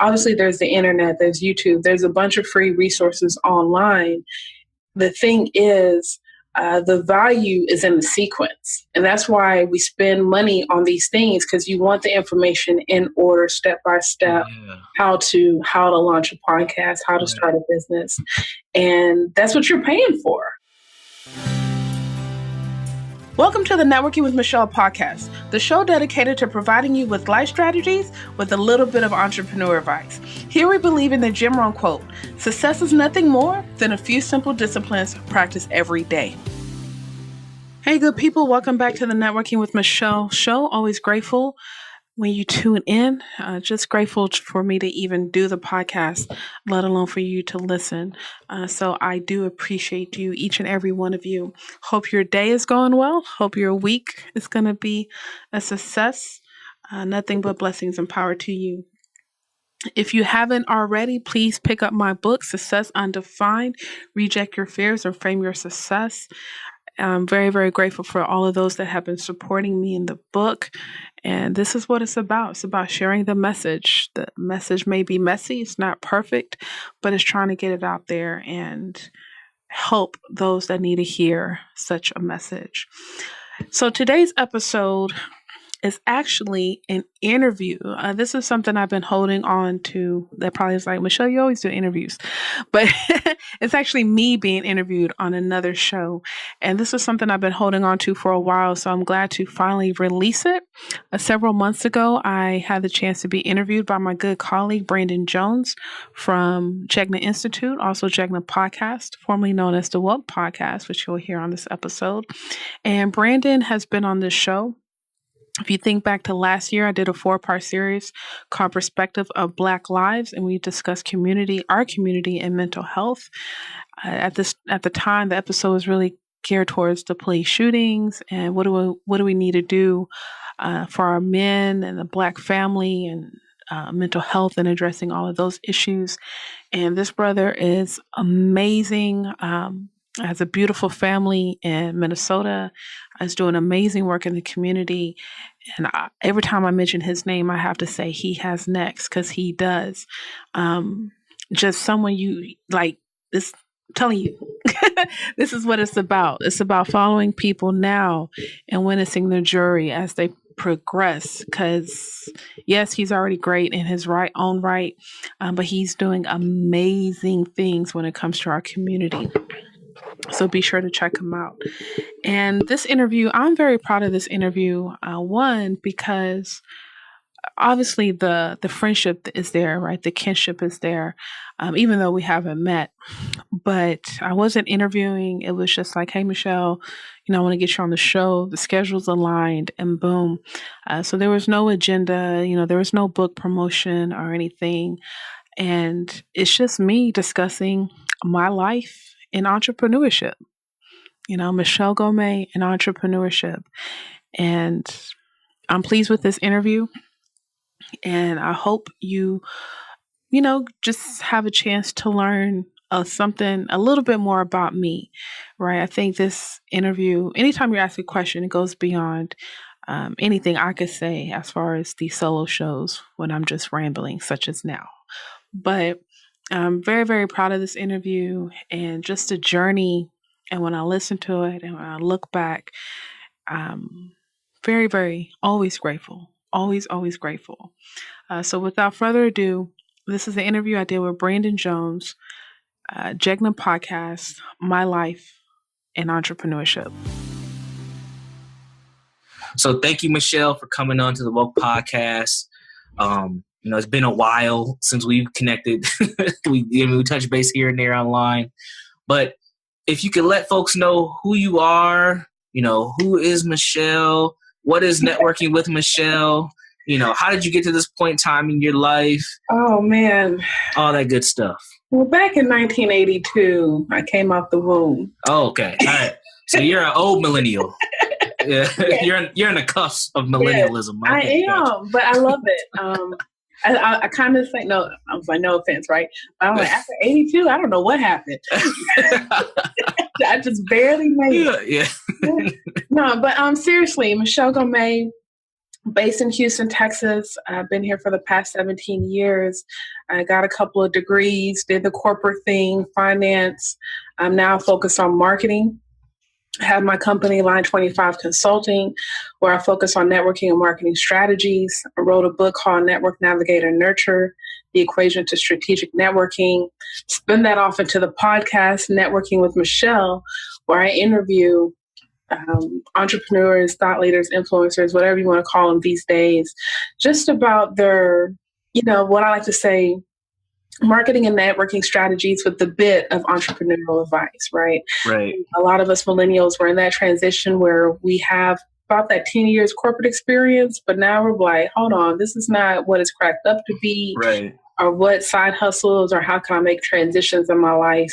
obviously there's the internet, there's YouTube, there's a bunch of free resources online. The thing is, the value is in the sequence. And that's why we spend money on these things, because you want the information in order, step by step, how to launch a podcast, how to start a business. And that's what you're paying for. Welcome to the Networking with Michelle podcast, the show dedicated to providing you with life strategies with a little bit of entrepreneur advice. Here we believe in the Jim Rohn quote, success is nothing more than a few simple disciplines practiced every day. Hey, good people. Welcome back to the Networking with Michelle show. Always grateful when you tune in, just grateful for me to even do the podcast, let alone for you to listen. So I do appreciate you, each and every one of you. Hope your day is going well. Hope your week is going to be a success. Nothing but blessings and power to you. If you haven't already, please pick up my book, Success Undefined, Reject Your Fears or Frame Your Success. I'm very, very grateful for all of those that have been supporting me in the book. And this is what it's about. It's about sharing the message. The message may be messy. It's not perfect, but it's trying to get it out there and help those that need to hear such a message. So today's episode is actually an interview. This is something I've been holding on to that probably is like, Michelle, you always do interviews. But it's actually me being interviewed on another show. And this is something I've been holding on to for a while. So I'm glad to finally release it. Several months ago, I had the chance to be interviewed by my good colleague, Brandon Jones from Jegna Institute, also Jegna Podcast, formerly known as the Woke Podcast, which you'll hear on this episode. And Brandon has been on this show. If you think back to last year, I did a 4-part series called Perspective of Black Lives, and we discussed our community and mental health. At the time, the episode was really geared towards the police shootings and what do we need to do for our men and the Black family and mental health and addressing all of those issues. And this brother is amazing. Has a beautiful family in Minnesota. Is doing amazing work in the community. And every time I mention his name, I have to say he has next, because he does. Just someone you like, this, I'm telling you, this is what it's about. It's about following people now and witnessing the jury as they progress, because yes, he's already great in his own right, but he's doing amazing things when it comes to our community. So be sure to check him out. And this interview, I'm very proud of this interview. One, because obviously the friendship is there, right? The kinship is there, even though we haven't met. But I wasn't interviewing. It was just like, hey, Michelle, I want to get you on the show. The schedule's aligned, and boom. So there was no agenda. There was no book promotion or anything. And it's just me discussing my life in entrepreneurship, Michelle Gomez in entrepreneurship. And I'm pleased with this interview. And I hope you, just have a chance to learn something a little bit more about me, right? I think this interview, anytime you ask a question, it goes beyond anything I could say as far as the solo shows when I'm just rambling, such as now. But I'm very, very proud of this interview and just the journey. And when I listen to it and when I look back, very, very, always grateful. Always, always grateful. So without further ado, this is the interview I did with Brandon Jones, Jegna Podcast, My Life in Entrepreneurship. So thank you, Michelle, for coming on to the Woke Podcast. It's been a while since we've connected. we touch base here and there online. But if you could let folks know who you are, who is Michelle? What is networking with Michelle? How did you get to this point in time in your life? Oh, man. All that good stuff. Well, back in 1982, I came out the womb. Oh, okay. All right. So you're an old millennial. Yeah. You're in the cuffs of millennialism. Yeah, okay, I am, gotcha. But I love it. I kind of think, no, I was like, no offense, right? I'm like, after 82, I don't know what happened. I just barely made it. Yeah. No, but seriously, Michelle Gomez, based in Houston, Texas. I've been here for the past 17 years. I got a couple of degrees, did the corporate thing, finance. I'm now focused on marketing. I have my company, Line 25 Consulting, where I focus on networking and marketing strategies. I wrote a book called Network, Navigate, and Nurture, The Equation to Strategic Networking. Spin that off into the podcast, Networking with Michelle, where I interview entrepreneurs, thought leaders, influencers, whatever you want to call them these days, just about their, what I like to say, marketing and networking strategies with a bit of entrepreneurial advice, right? Right. A lot of us millennials were in that transition where we have about that 10 years corporate experience, but now we're like, hold on, this is not what it's cracked up to be, right? Or what side hustles, or how can I make transitions in my life?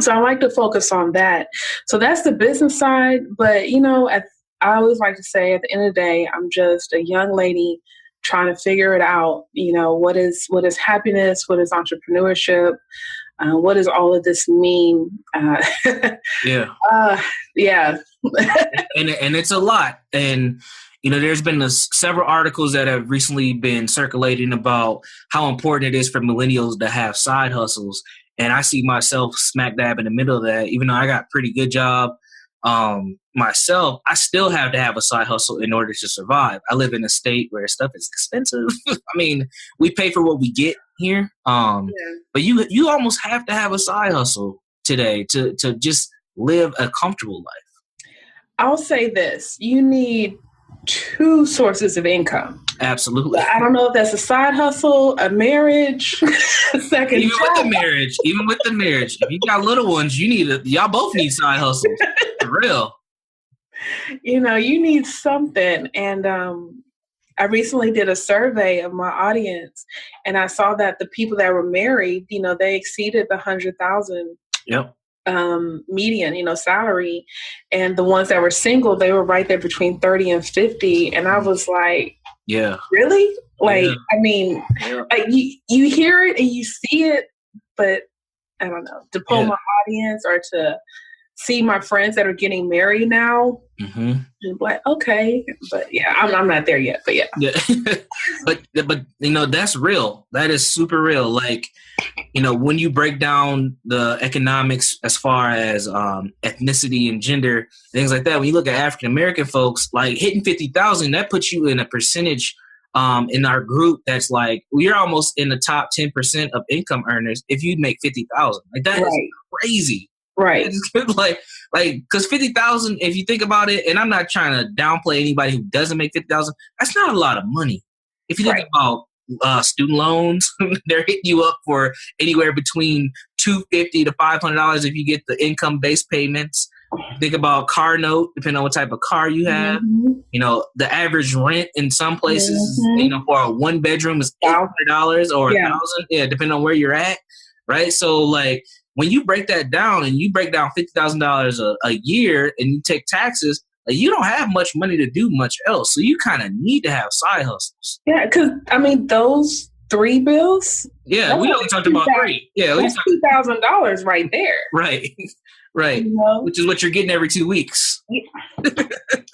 So I like to focus on that. So that's the business side. But, I always like to say at the end of the day, I'm just a young lady trying to figure it out. What is happiness? What is entrepreneurship? What does all of this mean? Yeah. Yeah. and it's a lot. And, there's been several articles that have recently been circulating about how important it is for millennials to have side hustles. And I see myself smack dab in the middle of that. Even though I got a pretty good job myself, I still have to have a side hustle in order to survive. I live in a state where stuff is expensive. I mean, we pay for what we get here. But you almost have to have a side hustle today to just live a comfortable life. I'll say this. You need 2 sources of income. Absolutely. I don't know if that's a side hustle, a marriage, a second even job. with the marriage, if you got little ones, y'all both need side hustles. For real. You need something. And I recently did a survey of my audience, and I saw that the people that were married, they exceeded the 100,000. Yep. Median, salary, and the ones that were single, they were right there between 30 and 50. And I was like, yeah, really? Like, yeah. I mean, like you hear it and you see it, but I don't know, to pull my audience or to see my friends that are getting married now, and like, okay, but I'm not there yet, but but that's real. That is super real. Like, when you break down the economics as far as ethnicity and gender, things like that, when you look at African American folks, like hitting 50,000, that puts you in a percentage in our group that's like, we're almost in the top 10% of income earners if you make 50,000. Like, that is crazy. Right. like, because 50,000, if you think about it, and I'm not trying to downplay anybody who doesn't make 50,000, that's not a lot of money. If you think about student loans, they're hitting you up for anywhere between $250 to $500 if you get the income-based payments. Think about car note, depending on what type of car you have. The average rent in some places, for a 1-bedroom is $800 or $1,000. Yeah, depending on where you're at. Right. So, like, when you break that down and you break down $50,000 a year and you take taxes, like, you don't have much money to do much else. So you kind of need to have side hustles. Yeah, because, I mean, those 3 bills. Yeah, we only talked about 3. Yeah, that's $2,000 right there. Right, right. Which is what you're getting every 2 weeks. Yeah.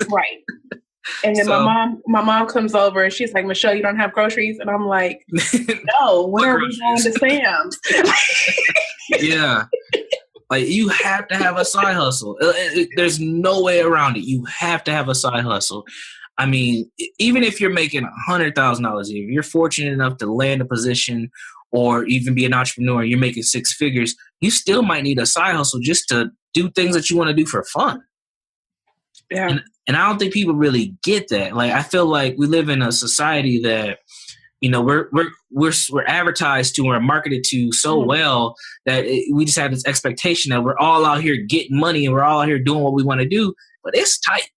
Right. And then my mom comes over and she's like, Michelle, you don't have groceries? And I'm like, no, when are we going to Sam's? Yeah. Like, you have to have a side hustle. There's no way around it. You have to have a side hustle. I mean, even if you're making $100,000 a year, if you're fortunate enough to land a position or even be an entrepreneur, you're making 6 figures, you still might need a side hustle just to do things that you want to do for fun. Yeah. And I don't think people really get that. Like, I feel like we live in a society that, we're advertised to or marketed to so well that we just have this expectation that we're all out here getting money and we're all out here doing what we want to do. But it's tight.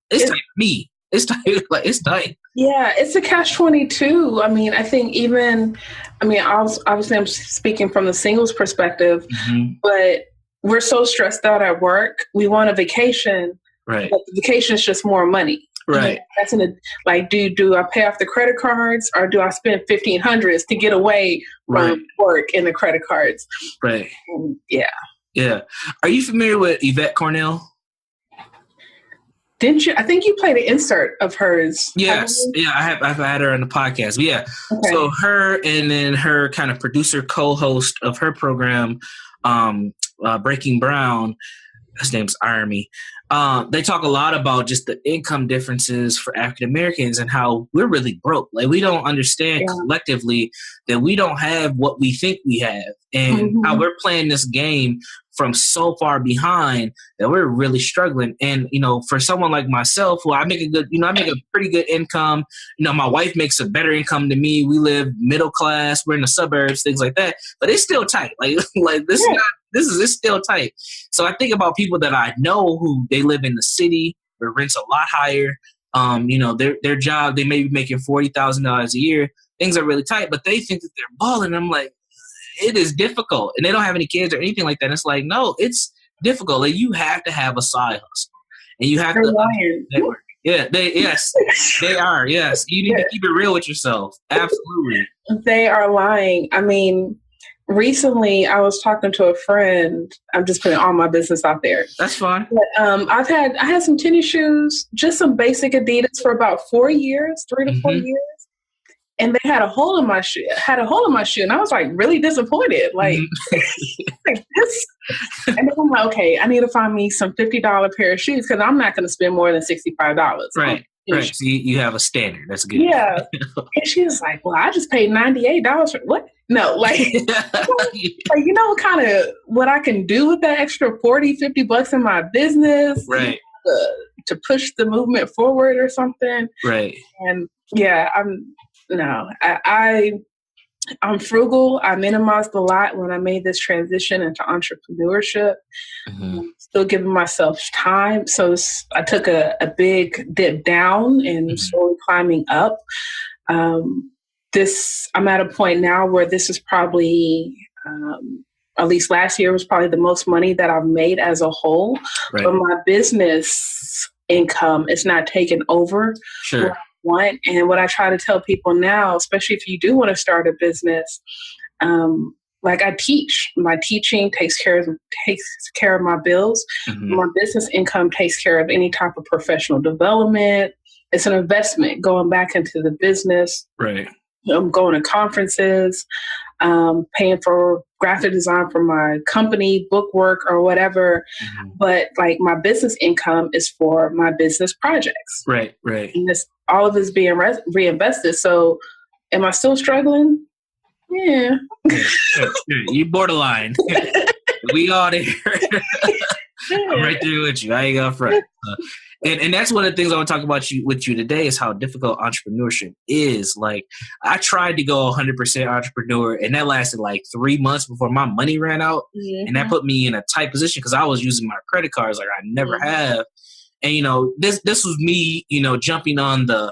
It's tight for me. It's tight. Like, it's tight. Yeah, it's a catch-22. I mean, I think obviously I'm speaking from the singles perspective, but we're so stressed out at work. We want a vacation. Right. But the vacation is just more money. Right. That's do I pay off the credit cards or do I spend $1,500 to get away from work in the credit cards? Right. Yeah. Yeah. Are you familiar with Yvette Cornell? Didn't you? I think you played an insert of hers. Yes. Yeah, I've had her on the podcast. But yeah. Okay. So her and then her kind of producer co-host of her program, Breaking Brown, his name's Army. They talk a lot about just the income differences for African Americans and how we're really broke. Like we don't understand collectively that we don't have what we think we have, and how we're playing this game from so far behind that we're really struggling. And, you know, for someone like myself, who I make a pretty good income. You know, my wife makes a better income than me. We live middle class. We're in the suburbs, things like that. But it's still tight. Like this is still tight. So I think about people that I know who they live in the city where rent's a lot higher. You know, their job, they may be making $40,000 a year. Things are really tight, but they think that they're balling. I'm like, it is difficult, and they don't have any kids or anything like that. And it's like, no, it's difficult. Like you have to have a side hustle, and you have to network. Yeah, they are. Yes, you need to keep it real with yourself. Absolutely, they are lying. I mean, recently I was talking to a friend. I'm just putting all my business out there. That's fine. But, I had some tennis shoes, just some basic Adidas for about 4 years, 3 to 4 years. And they had a hole in my shoe. And I was like really disappointed. Like, like this. And then I'm like, okay, I need to find me some $50 pair of shoes because I'm not going to spend more than $65. Right. Right. So you have a standard. That's good. Yeah. And she was like, well, I just paid $98 for what? No, like, you know, kind of what I can do with that extra $40-$50 in my business. Right. To push the movement forward or something. Right. And yeah, I'm frugal. I minimized a lot when I made this transition into entrepreneurship. Still giving myself time. So I took a big dip down and slowly climbing up. I'm at a point now where this is probably, at least last year was probably the most money that I've made as a whole. Right. But my business income is not taken over. Sure. Want. And what I try to tell people now, especially if you do want to start a business, like I teach, my teaching takes care of my bills. My business income takes care of any type of professional development. It's an investment going back into the business. Right. I'm going to conferences, paying for graphic design for my company, book work or whatever. But like my business income is for my business projects. Right. Right. And all of it's being reinvested. So am I still struggling? Yeah. You borderline. We all there. I'm right there with you. I ain't got front. And that's one of the things I want to talk about with you today is how difficult entrepreneurship is. Like I tried to go 100% entrepreneur, and that lasted like 3 months before my money ran out. And that put me in a tight position because I was using my credit cards like I never have. And, you know, this was me, you know, jumping on the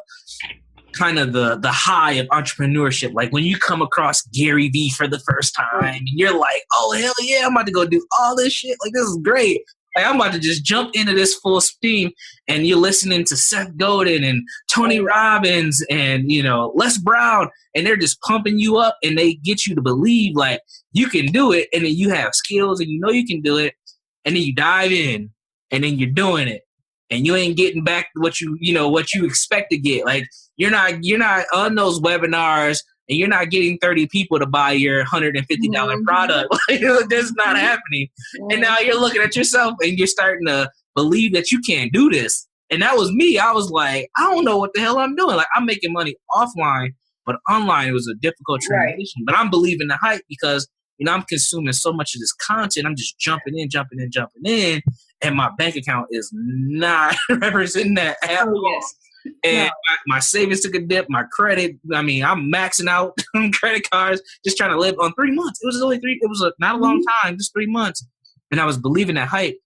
kind of the high of entrepreneurship. Like when you come across Gary Vee for the first time and you're like, oh, hell yeah, I'm about to go do all this shit. Like, this is great. Like, I'm about to just jump into this full steam. And you're listening to Seth Godin and Tony Robbins and, you know, Les Brown. And they're just pumping you up and they get you to believe like you can do it. And then you have skills and you know you can do it. And then you dive in and then you're doing it. And you ain't getting back what you expect to get. Like you're not on those webinars and you're not getting 30 people to buy your $150 product. Like, that's not happening. And now you're looking at yourself and you're starting to believe that you can't do this. And that was me. I was like, I don't know what the hell I'm doing. Like I'm making money offline, but online it was a difficult transition. Right. But I'm believing the hype because, you know, I'm consuming so much of this content. I'm just jumping in. And my bank account is not representing that at all. Yes. And my savings took a dip. My credit, I mean, I'm maxing out on credit cards, just trying to live on 3 months. It was only not a long time, just 3 months. And I was believing that hype.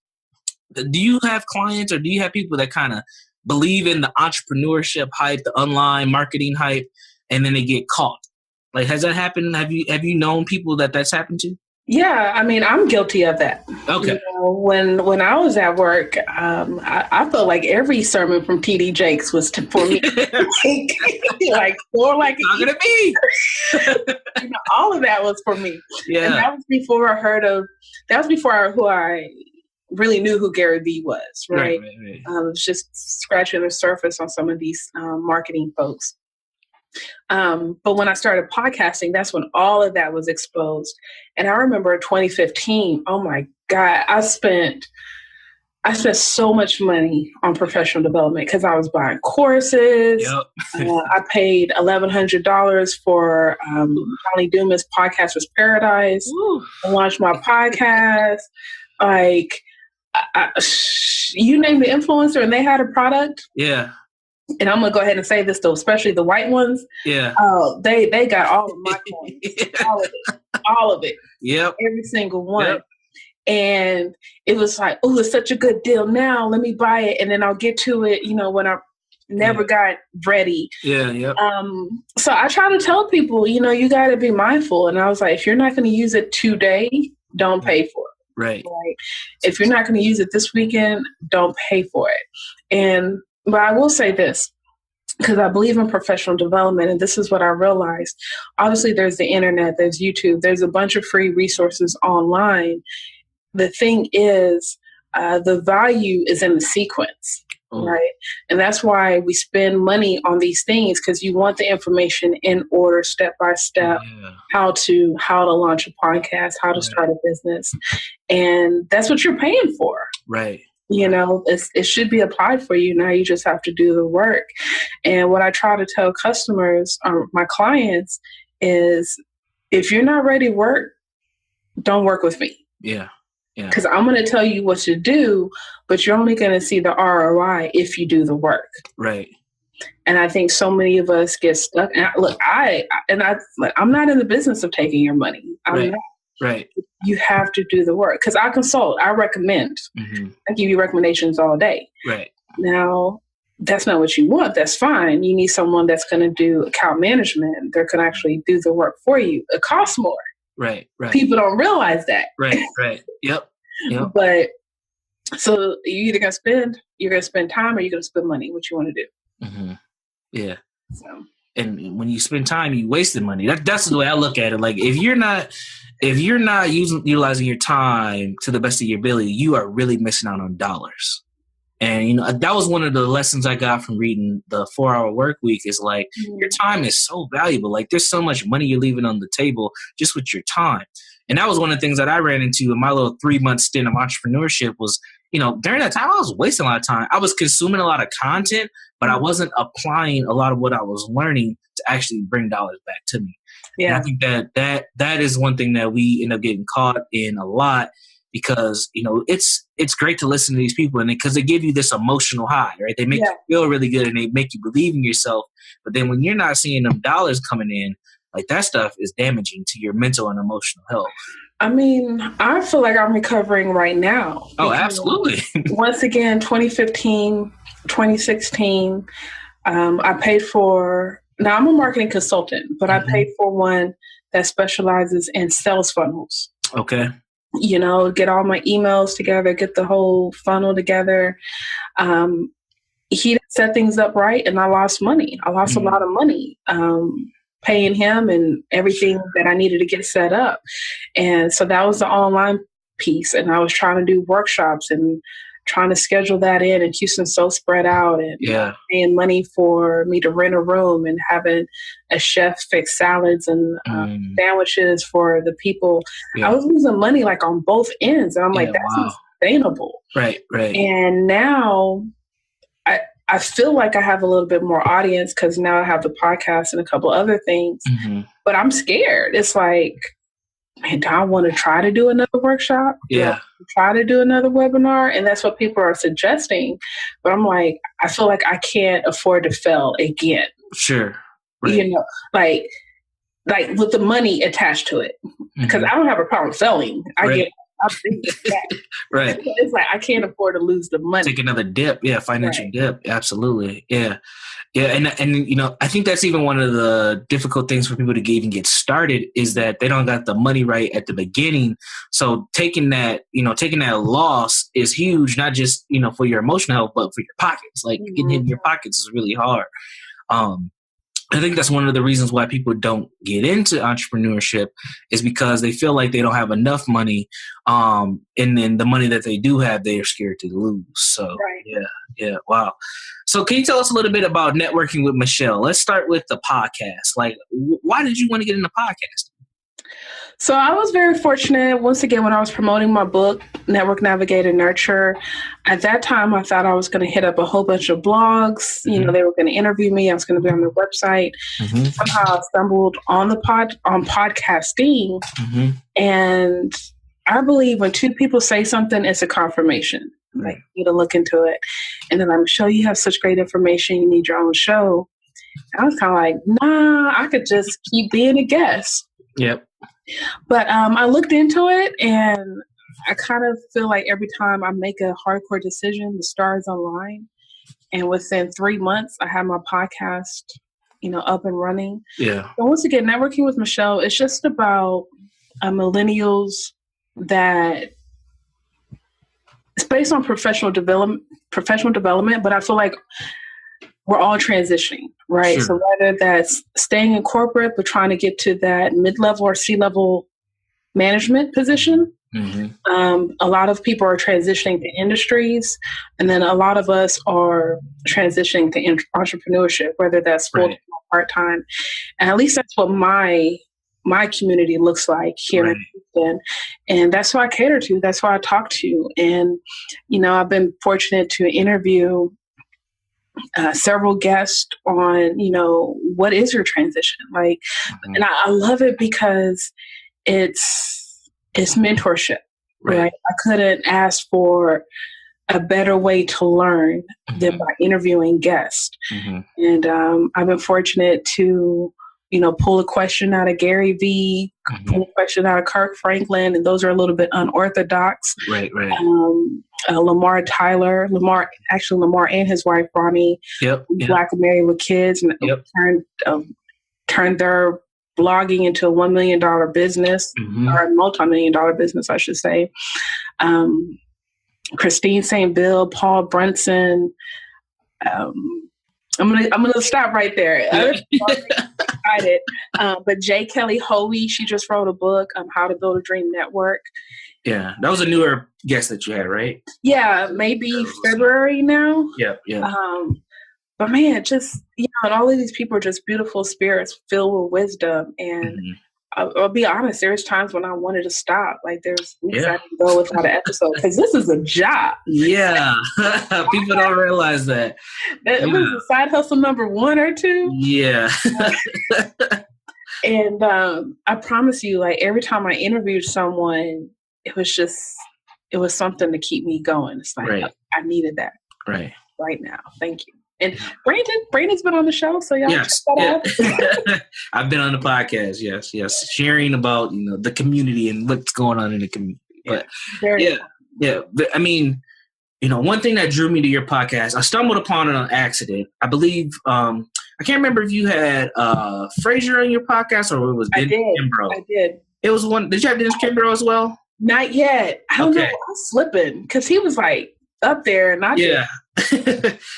Do you have clients or do you have people that kind of believe in the entrepreneurship hype, the online marketing hype, and then they get caught? Like, has that happened? Have you known people that's happened to? Yeah, I mean, I'm guilty of that. Okay. You know, when I was at work, I felt like every sermon from T.D. Jakes was for me. Like, more like it's not gonna be. You know, all of that was for me. Yeah. And that was before I heard of. That was before who I really knew who Gary Vee was, right? Right. It's just scratching the surface on some of these marketing folks. But when I started podcasting, that's when all of that was exposed. And I remember 2015, oh my God, I spent so much money on professional development because I was buying courses. Yep. I paid $1,100 for Johnny Dumas' Podcast Was Paradise. Woo. I launched my podcast. Like, you name the influencer and they had a product. Yeah. And I'm going to go ahead and say this, though, especially the white ones. Yeah. They got all of my coins. All of it. Yep. Every single one. Yep. And it was like, oh, it's such a good deal now. Let me buy it. And then I'll get to it, when I never got ready. Yeah, yeah. So I try to tell people, you got to be mindful. And I was like, if you're not going to use it today, don't pay for it. Right. If you're not going to use it this weekend, don't pay for it. But I will say this, because I believe in professional development, and this is what I realized. Obviously, there's the internet, there's YouTube, there's a bunch of free resources online. The thing is, the value is in the sequence, right? And that's why we spend money on these things, because you want the information in order, step by step, how to launch a podcast, how to start a business. And that's what you're paying for. Right. It should be applied for you. Now you just have to do the work. And what I try to tell customers, my clients, is if you're not ready to work, don't work with me. Yeah. Yeah. Because I'm going to tell you what to do, but you're only going to see the ROI if you do the work. Right. And I think so many of us get stuck. And I'm not in the business of taking your money. I'm not. Right. You have to do the work, because I consult, I recommend, I give you recommendations all day. Right. Now, that's not what you want. That's fine. You need someone that's going to do account management. They're going to actually do the work for you. It costs more. Right. People don't realize that. Right. Yep. But so you're either going to spend time, or you're going to spend money. What you want to do. Mm-hmm. Yeah. So. And when you spend time, you wasted money. That's the way I look at it. Like, if you're not utilizing your time to the best of your ability, you are really missing out on dollars. And that was one of the lessons I got from reading the 4-Hour Work Week. Is like, your time is so valuable. Like, there's so much money you're leaving on the table just with your time. And that was one of the things that I ran into in my little 3-month stint of entrepreneurship was, during that time, I was wasting a lot of time. I was consuming a lot of content, but I wasn't applying a lot of what I was learning to actually bring dollars back to me. Yeah. And I think that is one thing that we end up getting caught in a lot, because, it's great to listen to these people, and because they give you this emotional high, right? They make you feel really good, and they make you believe in yourself. But then when you're not seeing them dollars coming in, like, that stuff is damaging to your mental and emotional health. I mean, I feel like I'm recovering right now. Oh, absolutely. Once again, 2015, 2016, I paid for, now I'm a marketing consultant, but I paid for one that specializes in sales funnels. Okay. Get all my emails together, get the whole funnel together. He didn't set things up right, and I lost money. I lost a lot of money. Paying him and everything that I needed to get set up. And so that was the online piece. And I was trying to do workshops and trying to schedule that in. And Houston's so spread out, and paying money for me to rent a room and having a chef fix salads and sandwiches for the people. Yeah. I was losing money like on both ends. And I'm like, that's not sustainable. Right. And now I feel like I have a little bit more audience, because now I have the podcast and a couple other things, but I'm scared. It's like, man, do I want to try to do another workshop? Yeah. Try to do another webinar? And that's what people are suggesting. But I'm like, I feel like I can't afford to fail again. Sure. Right. Like with the money attached to it, because I don't have a problem failing. Right. It's like, I can't afford to lose the money. Take another dip. Yeah. Financial dip. Absolutely. Yeah. Yeah. And I think that's even one of the difficult things for people to even get started, is that they don't got the money right at the beginning. So taking that loss is huge, not just, for your emotional health, but for your pockets. Like, getting in your pockets is really hard. I think that's one of the reasons why people don't get into entrepreneurship is because they feel like they don't have enough money. And then the money that they do have, they are scared to lose. So, Right. yeah. Wow. So can you tell us a little bit about networking with Michelle? Let's start with the podcast. Like, why did you want to get into podcasting? So I was very fortunate, once again, when I was promoting my book, Network, Navigate, and Nurture. At that time, I thought I was going to hit up a whole bunch of blogs. You know, they were going to interview me. I was going to be on their website. Somehow I stumbled on podcasting. And I believe when two people say something, it's a confirmation. Like, you need to look into it. And then I'm sure you have such great information. You need your own show. I was kind of like, nah, I could just keep being a guest. Yep. But I looked into it, and I kind of feel like every time I make a hardcore decision, the stars align. And within 3 months, I have my podcast, up and running. Yeah. So once again, networking with Michelle, it's just about millennials that it's based on professional development, but I feel like we're all transitioning, right? Sure. So whether that's staying in corporate, but trying to get to that mid-level or C-level management position, a lot of people are transitioning to industries, and then a lot of us are transitioning to entrepreneurship, whether that's full-time or part-time. And at least that's what my community looks like here in Houston. And that's who I cater to. That's who I talk to. And, I've been fortunate to interview several guests on, what is your transition? Like, and I love it because it's mentorship, right? I couldn't ask for a better way to learn than by interviewing guests. And I've been fortunate to, pull a question out of Gary Vee, pull a question out of Kirk Franklin, and those are a little bit unorthodox. Right. Lamar and his wife, Ronnie, Black and Married with Kids, and turned their blogging into a $1 million business, or a multi-million-dollar business, I should say. Christine St. Bill, Paul Brunson. I'm gonna stop right there. Excited. But J. Kelly Hoey, she just wrote a book, How to Build a Dream Network. Yeah, that was a newer guest that you had, right? Yeah, maybe February now. Yeah. But man, just and all of these people are just beautiful spirits filled with wisdom. And I'll be honest, there's times when I wanted to stop. Like there's weeks I can go without an episode because this is a job. Yeah, people don't realize that. That was a side hustle number 1 or 2. Yeah. And I promise you, like every time I interviewed someone, it was something to keep me going. It's like I needed that right now. Thank you. And Brandon's been on the show, so y'all check that out. I've been on the podcast. Yes, sharing about the community and what's going on in the community. But But, I mean, one thing that drew me to your podcast, I stumbled upon it on accident. I believe I can't remember if you had Fraser on your podcast or it was Dennis Kimbrough. I did. It was one. Did you have Dennis Kimbrough as well? Not yet. I don't know. I was slipping because he was like up there, and I did.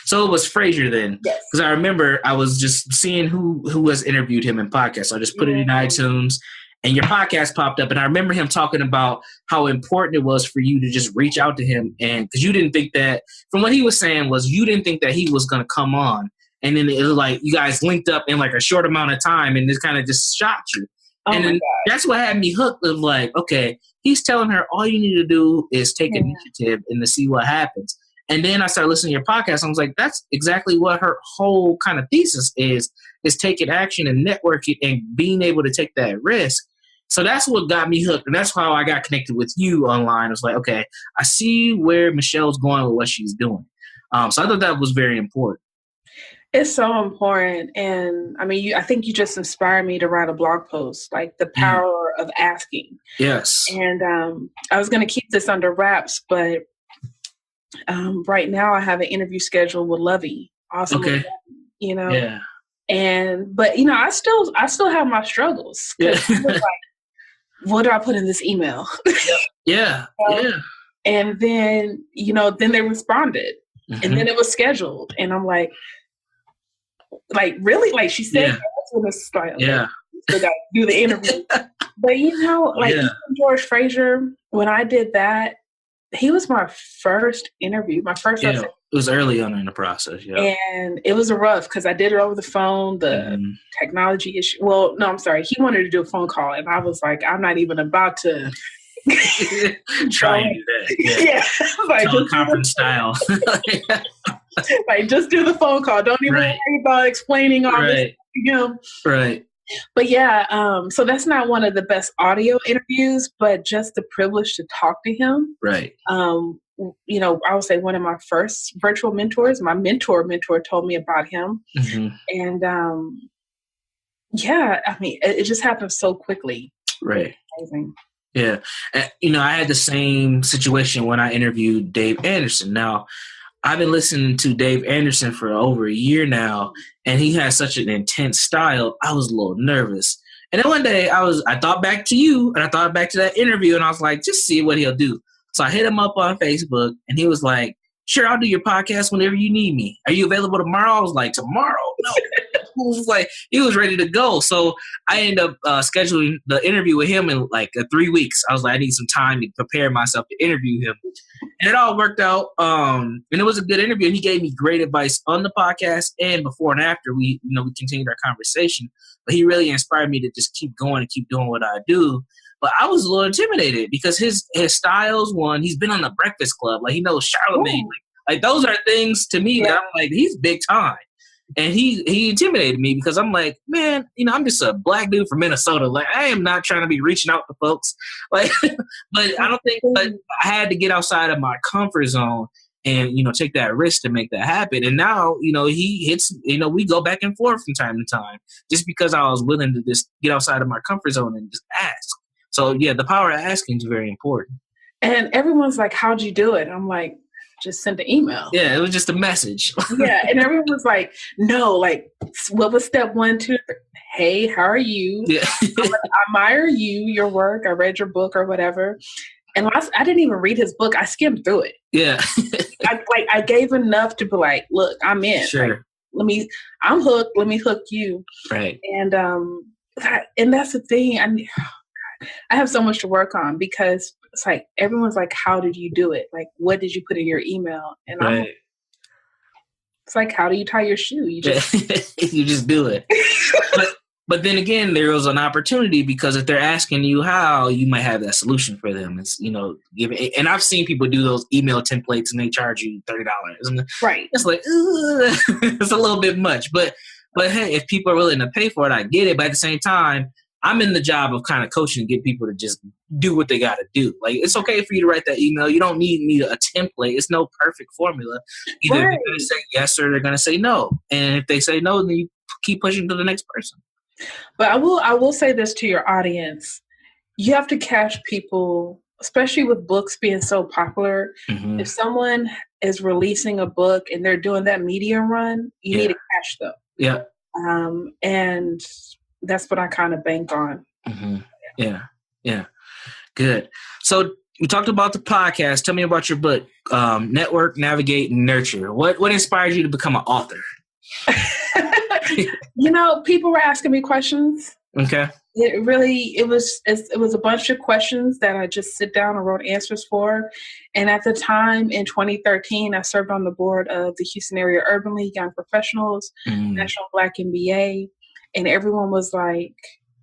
So it was Fraser then, because I remember I was just seeing who has interviewed him in podcasts. So I just put it in iTunes, and your podcast popped up, and I remember him talking about how important it was for you to just reach out to him, and because you didn't think that, from what he was saying, was you didn't think that he was going to come on, and then it was like you guys linked up in like a short amount of time, and this kind of just shocked you. And then that's what had me hooked of like, okay, he's telling her all you need to do is take initiative and to see what happens. And then I started listening to your podcast. I was like, that's exactly what her whole kind of thesis is taking action and networking and being able to take that risk. So that's what got me hooked. And that's how I got connected with you online. I was like, okay, I see where Michelle's going with what she's doing. So I thought that was very important. It's so important. And I mean, I think you just inspired me to write a blog post, like the power of asking. Yes. And I was going to keep this under wraps, but right now I have an interview scheduled with Lovey. Awesome. Okay. Yeah. But I still have my struggles. Yeah. Like, what do I put in this email? Yeah. And then, then they responded and then it was scheduled. And I'm like, like, really? Like, she said, Yeah. That's like, okay, Yeah. still got to do the interview. But, you know, like, Yeah. George Fraser, when I did that, he was my first interview, my first. Yeah. It was early on in the process. Yeah. And it was rough because I did it over the phone, the technology issue. Well, no, I'm sorry. He wanted to do a phone call, and I was like, I'm not even about to try and do that. Yeah. Like, teleconference style. Like, just do the phone call. Don't even worry about explaining all this to him. Right. But yeah, so that's not one of the best audio interviews, but just the privilege to talk to him. Right. You know, I would say one of my first virtual mentors, my mentor told me about him. And yeah, I mean, it just happened so quickly. Right. Amazing. Yeah. You know, I had the same situation when I interviewed Dave Anderson. Now, I've been listening to Dave Anderson for over a year now, and he has such an intense style. I was a little nervous. And then one day I thought back to you, and I thought back to that interview, and I was like, just see what he'll do. So I hit him up on Facebook, and he was like, sure, I'll do your podcast whenever you need me. Are you available tomorrow? I was like, tomorrow? No. He was ready to go. So I ended up scheduling the interview with him in like 3 weeks. I was like, I need some time to prepare myself to interview him. And it all worked out. And it was a good interview. And he gave me great advice on the podcast and before and after we continued our conversation. But he really inspired me to just keep going and keep doing what I do. But I was a little intimidated because his styles, he's been on the Breakfast Club. Like, he knows Charlemagne. Like those are things to me that I'm like, he's big time. And he intimidated me because I'm like, man, I'm just a black dude from Minnesota. Like, I am not trying to be reaching out to folks. Like, but I had to get outside of my comfort zone and, take that risk to make that happen. And now, he hits, we go back and forth from time to time just because I was willing to just get outside of my comfort zone and just ask. So yeah, the power of asking is very important. And everyone's like, how'd you do it? I'm like, just send an email. Yeah, it was just a message. Yeah, and everyone was like, no, like, what was step 1, 2, 3? Hey, how are you? Yeah. I admire you, your work. I read your book or whatever. And I didn't even read his book. I skimmed through it. Yeah. I gave enough to be like, look, I'm in. Sure. Like, I'm hooked. Let me hook you. Right. And that's the thing. I have so much to work on because it's like everyone's like, how did you do it? Like, what did you put in your email? And it's like, how do you tie your shoe? You just you just do it. But then again, there was an opportunity because if they're asking you how, you might have that solution for them. It's and I've seen people do those email templates and they charge you $30. Right. It's like it's a little bit much, but hey, if people are willing to pay for it, I get it. But at the same time, I'm in the job of kind of coaching to get people to just do what they got to do. Like, it's okay for you to write that email. You don't need a template. It's no perfect formula. Either they're going to say yes or they're going to say no. And if they say no, then you keep pushing to the next person. But I will say this to your audience. You have to catch people, especially with books being so popular. Mm-hmm. If someone is releasing a book and they're doing that media run, you need to catch them. Yeah. And that's what I kind of bank on. Mm-hmm. Yeah. Good. So we talked about the podcast. Tell me about your book, Network, Navigate, and Nurture. What inspired you to become an author? People were asking me questions. Okay. It was a bunch of questions that I just sit down and wrote answers for. And at the time in 2013, I served on the board of the Houston Area Urban League Young Professionals, National Black MBA. And everyone was like,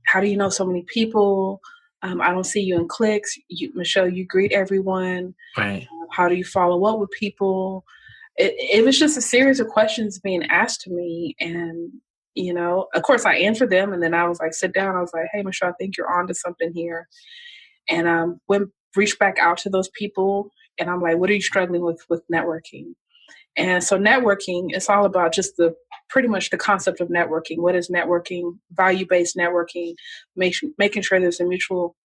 how do you know so many people? I don't see you in cliques. Michelle, you greet everyone. Right. How do you follow up with people? It was just a series of questions being asked to me. And, of course I answered them. And then I was like, sit down. I was like, hey, Michelle, I think you're onto something here. And reached back out to those people. And I'm like, what are you struggling with networking? And so networking, it's all about just pretty much the concept of networking. What is networking? Value-based networking, making sure there's a mutual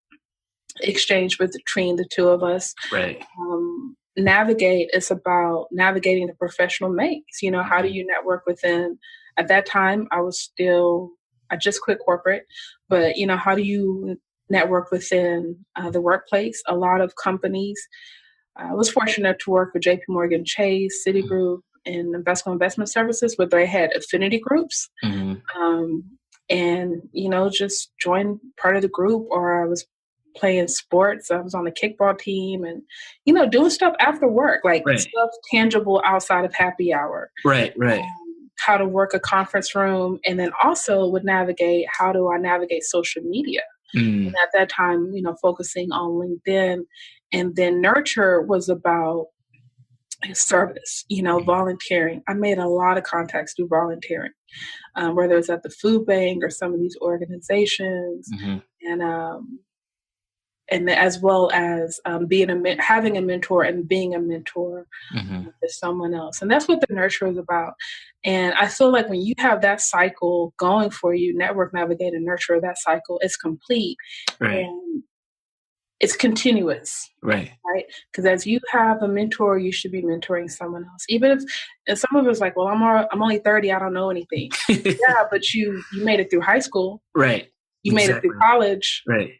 exchange between the two of us. Right. Navigate is about navigating the professional maze. How do you network within? At that time, I just quit corporate, but how do you network within the workplace? A lot of companies. I was fortunate to work with JP Morgan Chase, Citigroup, investment services, where they had affinity groups. And, just joined part of the group, or I was playing sports. I was on the kickball team and, doing stuff after work, like stuff tangible outside of happy hour. Right. How to work a conference room, and then also would navigate, how do I navigate social media? And at that time, focusing on LinkedIn. And then nurture was about service, volunteering. I made a lot of contacts through volunteering, whether it's at the food bank or some of these organizations, and as well as having a mentor and being a mentor to someone else. And that's what the nurture is about. And I feel like when you have that cycle going for you, network, navigate, and nurture, that cycle is complete. And it's continuous. Right? Because as you have a mentor, you should be mentoring someone else. Even if some of us like, well, I'm only 30, I don't know anything. Yeah, but you made it through high school. Right. You made it through college. Right.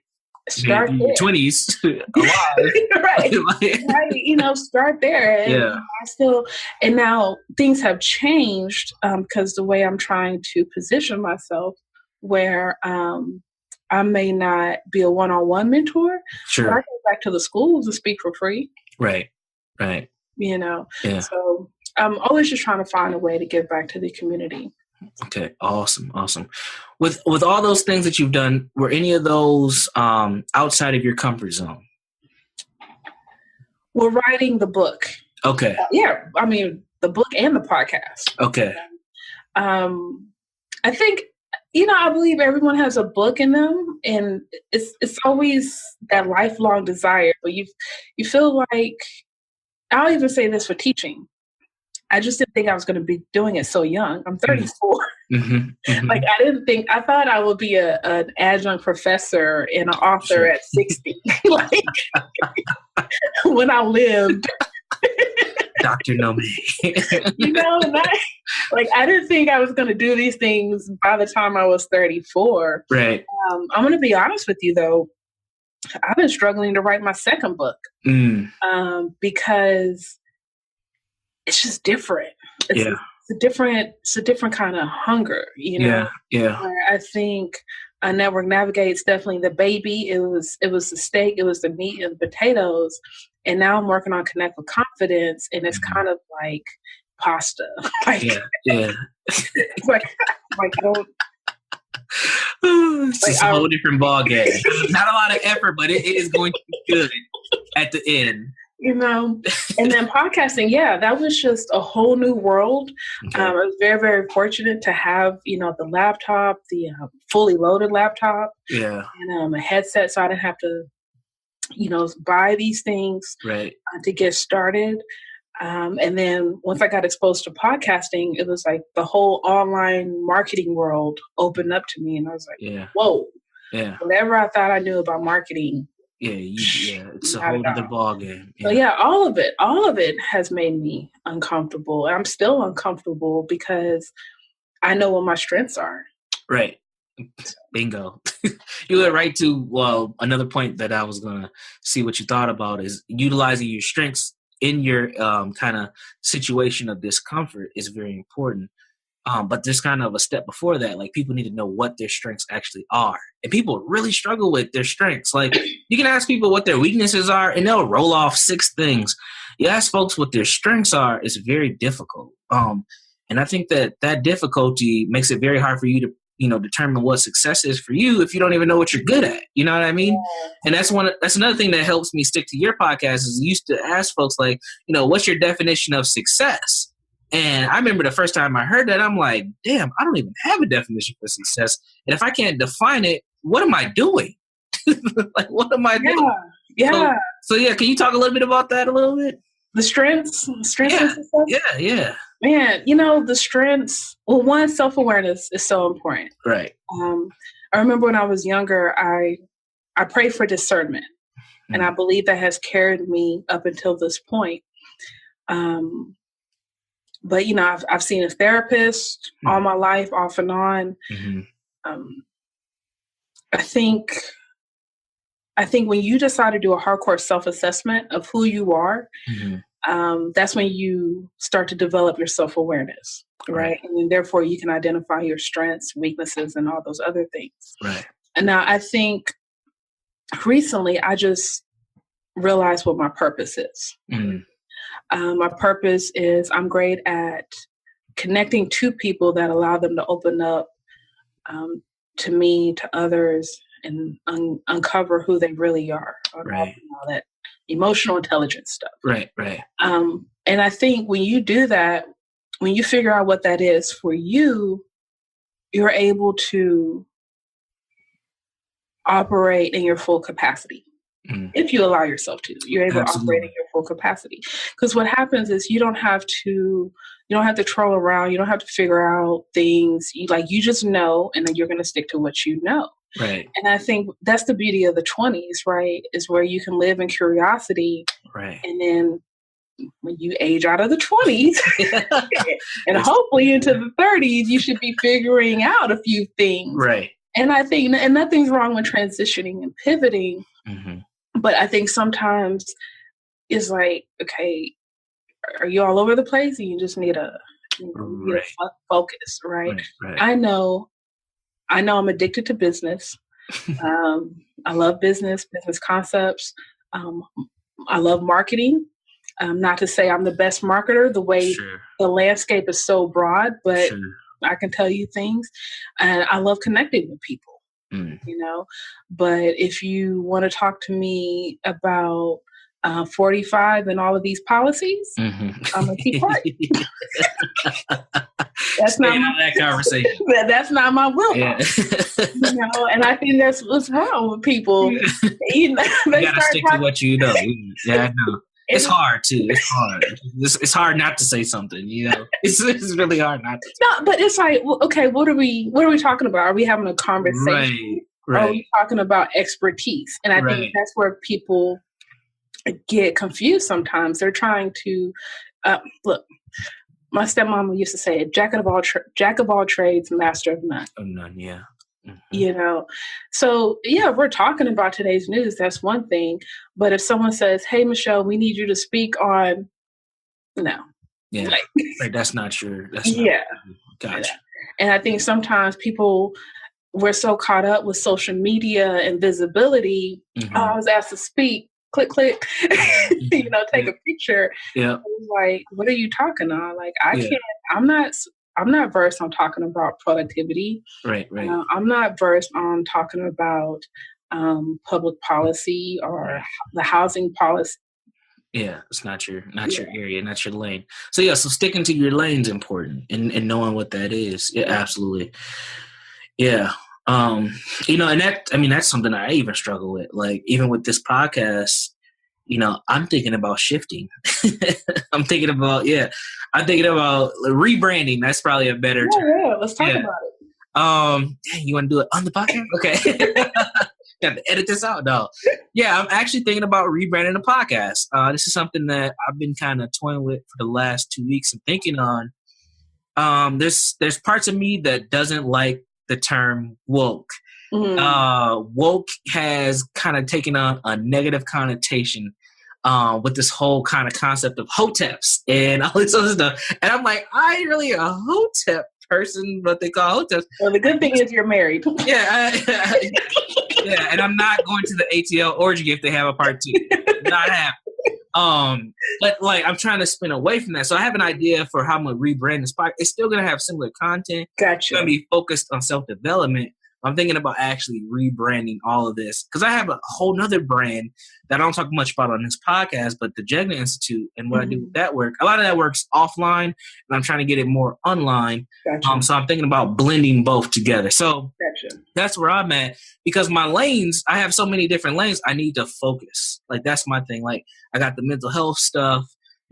Start there. 20s, alive. right. Start there. And and now things have changed because the way I'm trying to position myself, where I may not be a one-on-one mentor, but I go back to the schools and speak for free. Right. So I'm always just trying to find a way to give back to the community. Okay. Awesome. With all those things that you've done, were any of those outside of your comfort zone? Well, writing the book. Okay. I mean, the book and the podcast. Okay. I think, I believe everyone has a book in them, and it's always that lifelong desire. But you feel like, I'll even say this for teaching. I just didn't think I was going to be doing it so young. I'm 34. Like, I thought I would be an adjunct professor and an author at 60. Like, when I lived. Dr. Nome. I didn't think I was going to do these things by the time I was 34. Right. I'm going to be honest with you, though. I've been struggling to write my second book because it's just different. It's a different kind of hunger, Yeah. Where I think Network Navigate's definitely the baby. It was the steak, it was the meat and the potatoes. And now I'm working on Connect with Confidence, and it's kind of like pasta. It's like I don't. It's just a whole different ballgame. Not a lot of effort, but it is going to be good at the end. And then podcasting, that was just a whole new world. Okay. I was very, very fortunate to have, the laptop, the fully loaded laptop, and a headset, so I didn't have to, buy these things to get started. And then once I got exposed to podcasting, it was like the whole online marketing world opened up to me, and I was like, whoa, whatever I thought I knew about marketing. It's a whole other ballgame. So all of it has made me uncomfortable. And I'm still uncomfortable because I know what my strengths are. Right. Bingo. You went right to, another point that I was going to see what you thought about is utilizing your strengths in your kind of situation of discomfort is very important. But there's kind of a step before that. Like, people need to know what their strengths actually are. And people really struggle with their strengths. Like, you can ask people what their weaknesses are, and they'll roll off 6 things. You ask folks what their strengths are, it's very difficult. And I think that difficulty makes it very hard for you to, determine what success is for you if you don't even know what you're good at. You know what I mean? And that's another thing that helps me stick to your podcast is you used to ask folks, like, what's your definition of success? And I remember the first time I heard that, I'm like, damn, I don't even have a definition for success. And if I can't define it, what am I doing? Like, what am I doing? Yeah. So, can you talk a little bit about that a little bit? The strengths and success? Yeah. Man, the strengths, well, one, self-awareness is so important. Right. I remember when I was younger, I prayed for discernment. And I believe that has carried me up until this point. But, I've seen a therapist all my life, off and on. I think when you decide to do a hardcore self-assessment of who you are, that's when you start to develop your self-awareness, right? And then therefore you can identify your strengths, weaknesses, and all those other things. Right. And now I think recently I just realized what my purpose is. My purpose is I'm great at connecting to people that allow them to open up to me, to others, and uncover who they really are. Right. All that emotional intelligence stuff. Right, right. And I think when you do that, when you figure out what that is for you, you're able to operate in your full capacity. If you allow yourself to, you're able to operate in your full capacity. Because what happens is you don't have to troll around. You don't have to figure out things. You just know, and then you're going to stick to what you know. Right. And I think that's the beauty of the 20s, right? Is where you can live in curiosity. Right. And then when you age out of the 20s and hopefully into the 30s, you should be figuring out a few things. Right. And I think, and nothing's wrong with transitioning and pivoting. But I think sometimes it's like, okay, are you all over the place? And you just need a focus, right? Right. I know I'm addicted to business. I love business concepts. I love marketing. Not to say I'm the best marketer, the way the landscape is so broad, but I can tell you things. And I love connecting with people. But if you want to talk to me about 45 and all of these policies, I'm gonna keep quiet. That's not that conversation. That's not my will. Yeah. And I think that's what's wrong with people. You gotta stick to what you know. Yeah, I know. It's hard too. It's hard. It's hard not to say something. It's really hard not to. No, but it's like, okay, what are we talking about? Are we having a conversation? Right. Or are we talking about expertise? And I think that's where people get confused sometimes. They're trying to look. My stepmom used to say, "Jack of all trades, master of none." Of none, yeah. So yeah, if we're talking about today's news, that's one thing. But if someone says, "Hey, Michelle, we need you to speak on," that's not your. Gotcha. And I think sometimes we're so caught up with social media and visibility. I was asked to speak. Click, click. Take a picture. Yeah. Like, what are you talking on? Like, I can't. I'm not versed on talking about productivity. Right. I'm not versed on talking about public policy or the housing policy. Yeah, it's not your area, not your lane. So so sticking to your lane's important and knowing what that is. Yeah, absolutely. Yeah. And that's something I even struggle with. Like, even with this podcast, I'm thinking about shifting. I'm thinking about rebranding. That's probably a better term. Yeah, let's talk about it. You want to do it on the podcast? Okay. Got to edit this out, though. Yeah, I'm actually thinking about rebranding the podcast. This is something that I've been kind of toying with for the last 2 weeks and thinking on. There's parts of me that doesn't like the term woke. Woke has kind of taken on a negative connotation with this whole kind of concept of hoteps and all this other stuff. And I'm like, I ain't really a hotep person, but they call hoteps. Well, the good thing is you're married. Yeah. And I'm not going to the ATL orgy if they have a part 2. Not happening. But like, I'm trying to spin away from that. So I have an idea for how I'm going to rebrand this podcast. It's still going to have similar content. Gotcha. It's going to be focused on self-development. I'm thinking about actually rebranding all of this because I have a whole nother brand that I don't talk much about on this podcast, but the Jegna Institute and what I do with that work. A lot of that work's offline, and I'm trying to get it more online. Gotcha. So I'm thinking about blending both together. So that's where I'm at because my lanes, I have so many different lanes. I need to focus. Like, that's my thing. Like, I got the mental health stuff.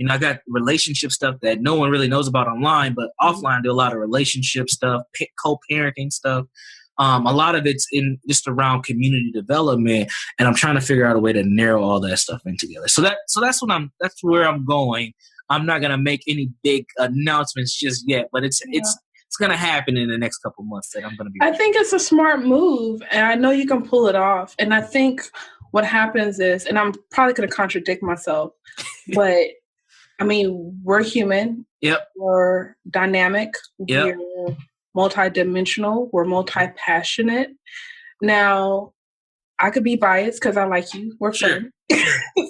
I got relationship stuff that no one really knows about online, but offline I do a lot of relationship stuff, co-parenting stuff. A lot of it's in just around community development, and I'm trying to figure out a way to narrow all that stuff in together. So that's where I'm going. I'm not gonna make any big announcements just yet, but it's gonna happen in the next couple months that I'm gonna be. I think it's a smart move, and I know you can pull it off. And I think what happens is, and I'm probably gonna contradict myself, but I mean, we're human. Yep. We're dynamic. Yep. We're multidimensional. We're multi-passionate. Now, I could be biased because I like you. We're friends.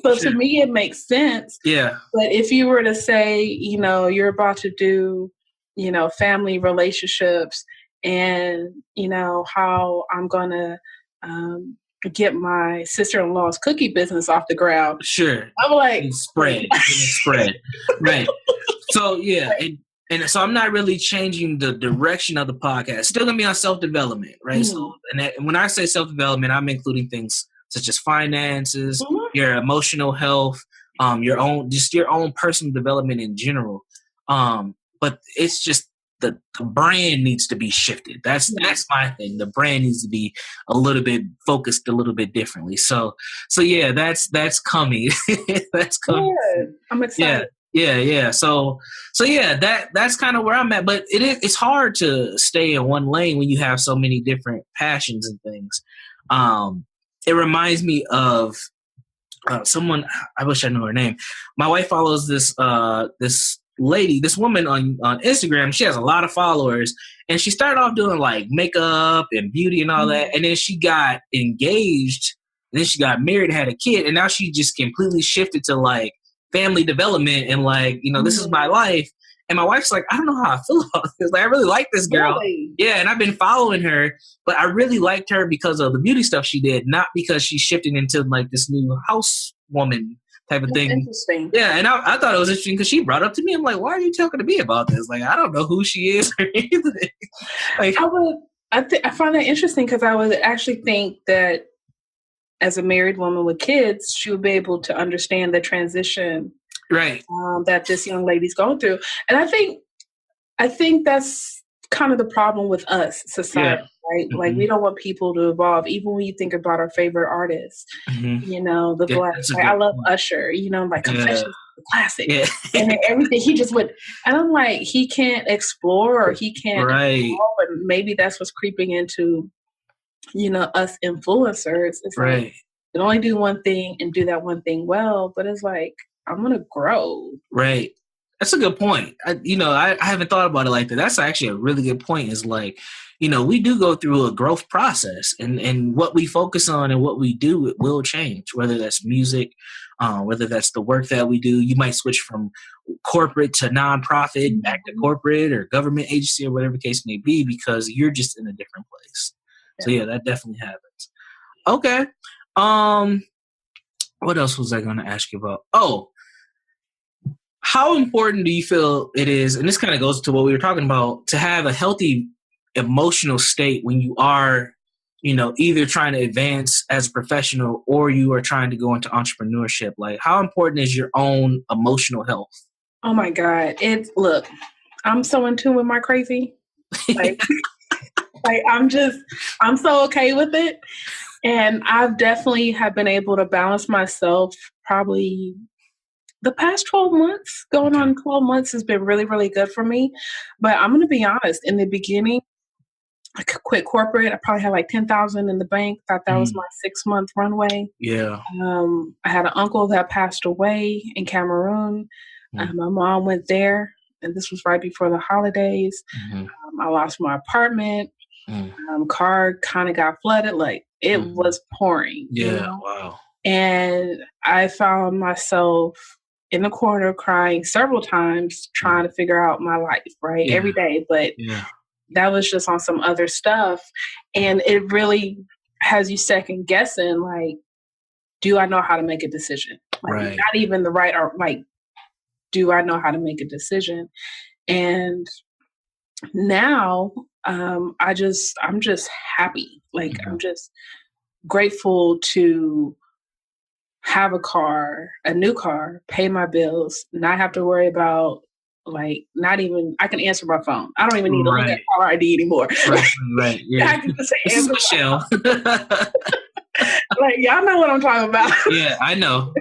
So to me, it makes sense. Yeah. But if you were to say, you're about to do, family relationships and, how I'm going to get my sister-in-law's cookie business off the ground. Sure. I'm like, spread. Right. So, yeah. And so I'm not really changing the direction of the podcast. Still going to be on self-development, right? Mm-hmm. So, and when I say self-development, I'm including things such as finances, your emotional health, your own personal development in general. But it's just the brand needs to be shifted. That's my thing. The brand needs to be a little bit focused a little bit differently. So yeah, that's coming. That's coming. Good. I'm excited. Yeah. So yeah, that's kind of where I'm at. But it's hard to stay in one lane when you have so many different passions and things. It reminds me of someone. I wish I knew her name. My wife follows this woman on Instagram. She has a lot of followers, and she started off doing like makeup and beauty and all that. And then she got engaged, and then she got married, had a kid, and now she just completely shifted to like family development and like, this is my life. And my wife's like, I don't know how I feel about this. Like, I really like this girl. Really? Yeah. And I've been following her, but I really liked her because of the beauty stuff she did, not because she shifted into like this new housewoman type of thing. Interesting. Yeah. And I thought it was interesting because she brought up to me, I'm like, why are you talking to me about this? Like, I don't know who she is or anything. Like, I find that interesting because I would actually think that as a married woman with kids, she would be able to understand the transition right that this young lady's going through. And I think that's kind of the problem with us, society, right? Mm-hmm. Like, we don't want people to evolve. Even when you think about our favorite artists, the Black, I love Usher, like Confessions, the classic. Yeah. And then everything, he just went, and I'm like, he can't explore or he can't evolve, and maybe that's what's creeping into us influencers. It's like, you only do one thing and do that one thing well, but it's like, I'm going to grow. Right. That's a good point. I haven't thought about it like that. That's actually a really good point. Is like, we do go through a growth process, and what we focus on and what we do, it will change, whether that's music, whether that's the work that we do. You might switch from corporate to nonprofit, back to corporate or government agency or whatever the case may be, because you're just in a different place. So yeah, that definitely happens. Okay. What else was I going to ask you about? Oh, how important do you feel it is, and this kind of goes to what we were talking about, to have a healthy emotional state when you are, either trying to advance as a professional or you are trying to go into entrepreneurship? Like, how important is your own emotional health? Oh my God. Look, I'm so in tune with my crazy. Like, I'm so okay with it. And I've definitely have been able to balance myself probably the past 12 months. Going on 12 months has been really, really good for me. But I'm going to be honest, in the beginning, I quit corporate. I probably had like $10,000 in the bank. Thought that was my 6-month runway. Yeah. I had an uncle that passed away in Cameroon. My mom went there, and this was right before the holidays. I lost my apartment. Car kind of got flooded. Like, it was pouring. Yeah. Wow. And I found myself in the corner crying several times, trying to figure out my life, right? Every day. But that was just on some other stuff. And it really has you second guessing, like, do I know how to make a decision? Like, not even the right, or like, do I know how to make a decision? And now, I'm just happy. Like, I'm just grateful to have a new car, pay my bills, not have to worry about, like, I can answer my phone. I don't even need to look at caller ID anymore. Right. Yeah. I can just say, this is Michelle. Like, y'all know what I'm talking about. Yeah, I know.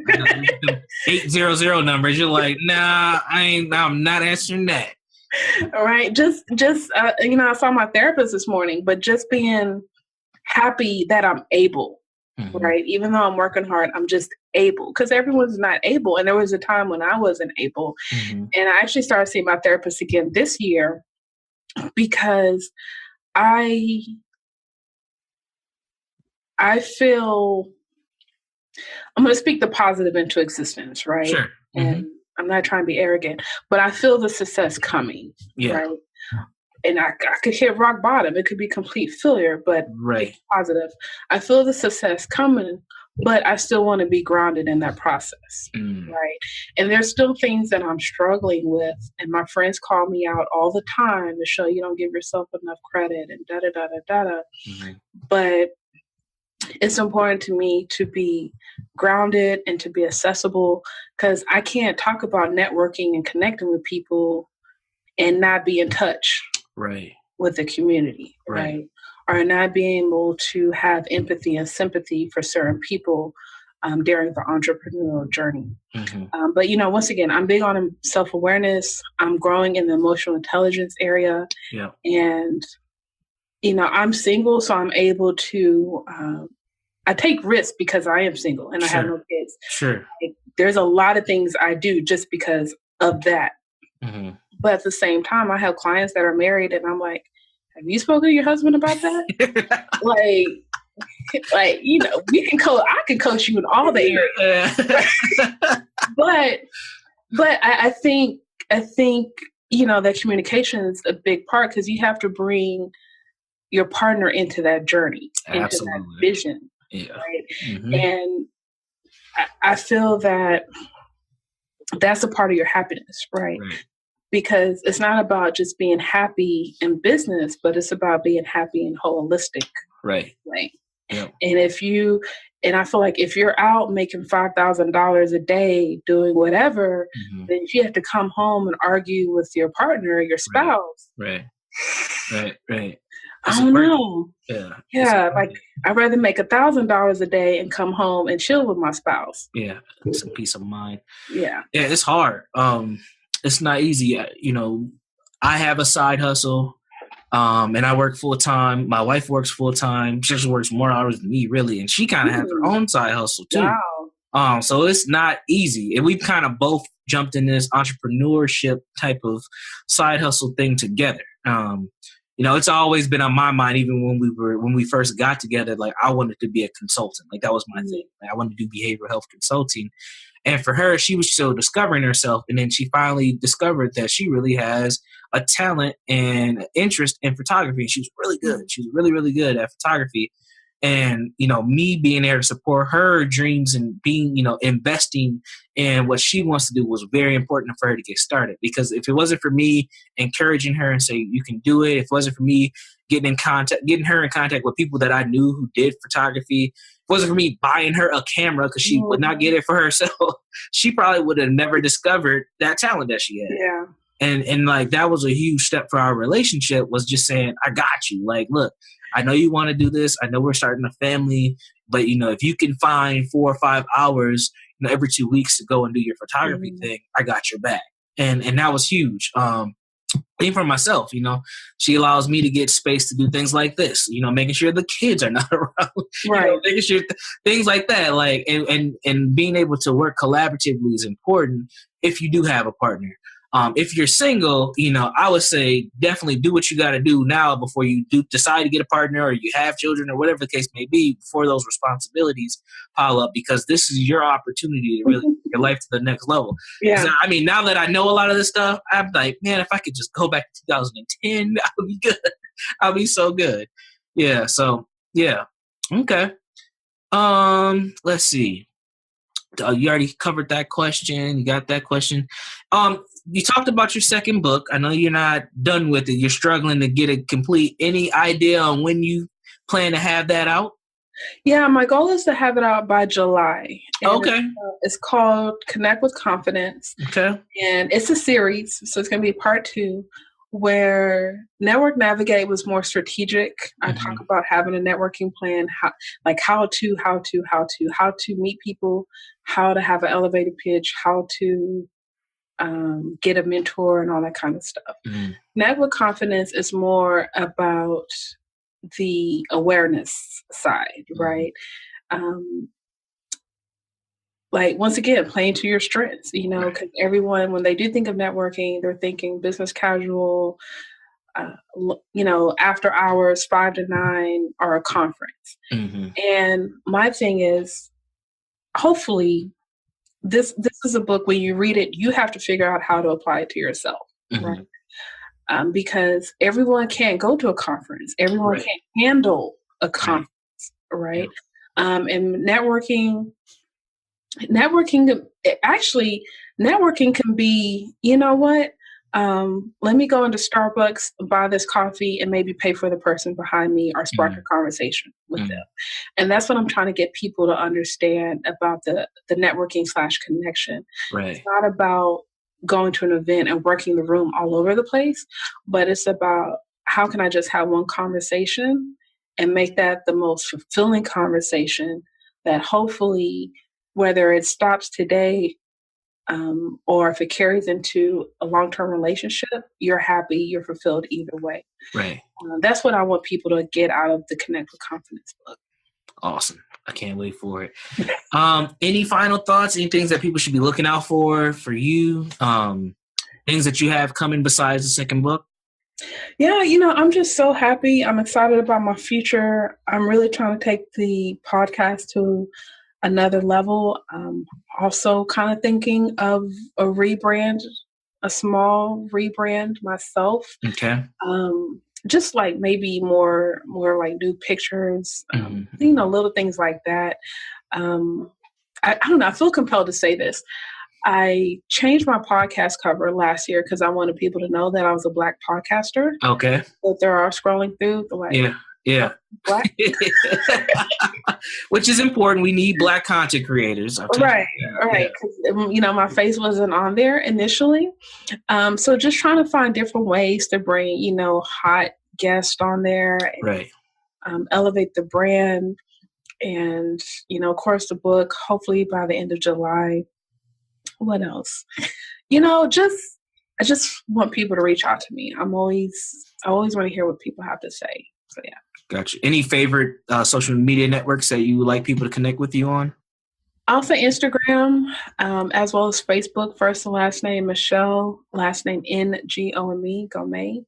800 numbers. You're like, nah, I'm not answering that. All right. Just I saw my therapist this morning, but just being happy that I'm able right? Even though I'm working hard, I'm just able, because everyone's not able. And there was a time when I wasn't able. And I actually started seeing my therapist again this year because I feel, I'm going to speak the positive into existence, right? Sure. And I'm not trying to be arrogant, but I feel the success coming, right? And I could hit rock bottom. It could be complete failure, but it's positive. I feel the success coming, but I still want to be grounded in that process, right? And there's still things that I'm struggling with, and my friends call me out all the time, Michelle, you don't give yourself enough credit, and da-da-da-da-da-da. But it's important to me to be grounded and to be accessible, because I can't talk about networking and connecting with people and not be in touch with the community, right? Or not being able to have empathy and sympathy for certain people during the entrepreneurial journey. But, once again, I'm big on self-awareness. I'm growing in the emotional intelligence area. And, I'm single, so I'm able to, I take risks because I am single and I have no kids. There's a lot of things I do just because of that. But at the same time, I have clients that are married, and I'm like, have you spoken to your husband about that? We can coach. I can coach you in all the areas. but I think that communication is a big part, because you have to bring your partner into that journey, into that vision, right? And I feel that that's a part of your happiness, right? Because it's not about just being happy in business, but it's about being happy and holistic. And I feel like if you're out making $5,000 a day doing whatever, then if you have to come home and argue with your partner, your spouse. I don't know. Like I'd rather make $1,000 a day and come home and chill with my spouse. Some peace of mind. It's hard. It's not easy. I have a side hustle, and I work full time. My wife works full time. She actually works more hours than me, really, and she kind of has her own side hustle too. So it's not easy, and we've kind of both jumped in this entrepreneurship type of side hustle thing together. It's always been on my mind, even when we first got together. Like, I wanted to be a consultant. Like, that was my thing. Like, I wanted to do behavioral health consulting. And for her, she was still discovering herself. And then she finally discovered that she really has a talent and interest in photography. She was really good. She was really, really good at photography. And, me being there to support her dreams and being, investing in what she wants to do was very important for her to get started. Because if it wasn't for me encouraging her and say, you can do it, if it wasn't for me getting her in contact with people that I knew who did photography, if it wasn't for me buying her a camera because she would not get it for herself, she probably would have never discovered that talent that she had. And like, that was a huge step for our relationship, was just saying, I got you. Like, look, I know you want to do this. I know we're starting a family, but if you can find 4 or 5 hours, every 2 weeks to go and do your photography thing, I got your back. And that was huge. Even for myself, she allows me to get space to do things like this, making sure the kids are not around, making sure things like that. Like, and being able to work collaboratively is important if you do have a partner. If you're single, I would say definitely do what you got to do now before you decide to get a partner, or you have children, or whatever the case may be, before those responsibilities pile up, because this is your opportunity to really take your life to the next level. I mean, now that I know a lot of this stuff, I'm like, man, if I could just go back to 2010, I would be good. I'll be so good. So, okay. Let's see. You already covered that question. You got that question. You talked about your second book. I know you're not done with it. You're struggling to get any idea on when you plan to have that out? Yeah, my goal is to have it out by July. And it's called Connect with Confidence. And it's a series, so it's going to be part 2, where Network Navigate was more strategic. I talk about having a networking plan, how to meet people, how to have an elevated pitch, how to get a mentor, and all that kind of stuff. Connect with Confidence is more about the awareness side, right? Like, once again, playing to your strengths, because everyone, when they do think of networking, they're thinking business casual, after hours, 5 to 9, or a conference. Mm-hmm. And my thing is, hopefully, this is a book, when you read it, you have to figure out how to apply it to yourself, mm-hmm. right? Because everyone can't go to a conference. Everyone can't handle a conference, right? And networking can be, you know what? Let me go into Starbucks, buy this coffee, and maybe pay for the person behind me, or spark a conversation with them. And that's what I'm trying to get people to understand about the networking / connection. Right. It's not about going to an event and working the room all over the place, but it's about, how can I just have one conversation and make that the most fulfilling conversation that hopefully, whether it stops today, or if it carries into a long-term relationship, you're happy, you're fulfilled either way. Right. That's what I want people to get out of the Connect with Confidence book. Awesome. I can't wait for it. Any final thoughts? Any things that people should be looking out for you? Things that you have coming besides the second book? Yeah, I'm just so happy. I'm excited about my future. I'm really trying to take the podcast to another level. Also kind of thinking of a small rebrand myself. Okay. Just like maybe more like new pictures, little things like that. I don't know. I feel compelled to say this. I changed my podcast cover last year because I wanted people to know that I was a Black podcaster. Okay. That they are scrolling through. Yeah. Black. Which is important. We need Black content creators. Right. Because, my face wasn't on there initially. So just trying to find different ways to bring, hot guests on there. And, elevate the brand. And, of course, the book, hopefully by the end of July. What else? I just want people to reach out to me. I always want to hear what people have to say. So, yeah. Gotcha. Any favorite social media networks that you would like people to connect with you on? Also Instagram, as well as Facebook. First and last name Michelle, last name Ngome, Gome.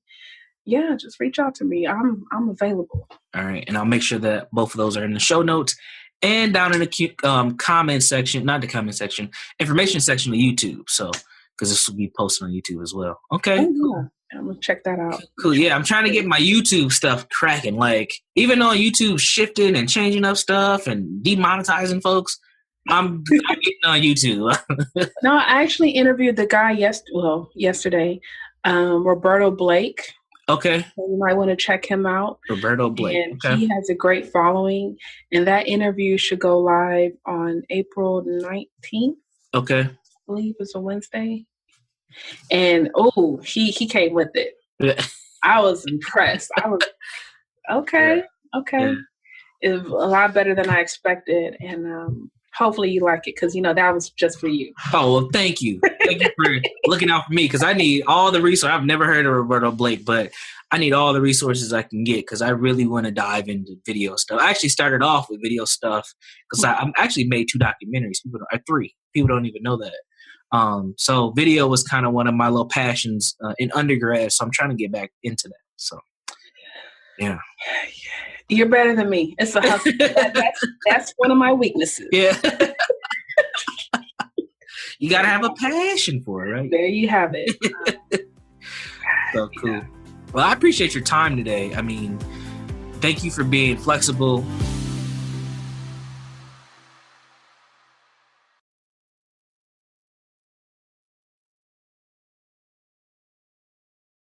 Yeah, just reach out to me. I'm available. All right, and I'll make sure that both of those are in the show notes and down in the comment section, not the comment section, information section of YouTube. So, because this will be posted on YouTube as well. Okay. Cool. I'm going to check that out. Cool. Yeah, I'm trying to get my YouTube stuff cracking. Like, even though YouTube's shifting and changing up stuff and demonetizing folks, I'm getting on YouTube. No, I actually interviewed the guy yesterday, Roberto Blake. Okay. So you might want to check him out. Roberto Blake. And he has a great following. And that interview should go live on April 19th. Okay. I believe it's a Wednesday. And he came with it. Yeah. I was impressed. I was okay. Yeah. It was a lot better than I expected, and hopefully you like it because that was just for you. Oh well, thank you. Thank you for looking out for me because I need all the resources. I've never heard of Roberto Blake, but I need all the resources I can get because I really want to dive into video stuff. I actually started off with video stuff because I actually made 2 documentaries. 3. People don't even know that. So video was kind of one of my little passions in undergrad. So I'm trying to get back into that. So, yeah. You're better than me. It's a hustle. That's one of my weaknesses. Yeah. You got to have a passion for it, right? There you have it. So cool. Well, I appreciate your time today. I mean, thank you for being flexible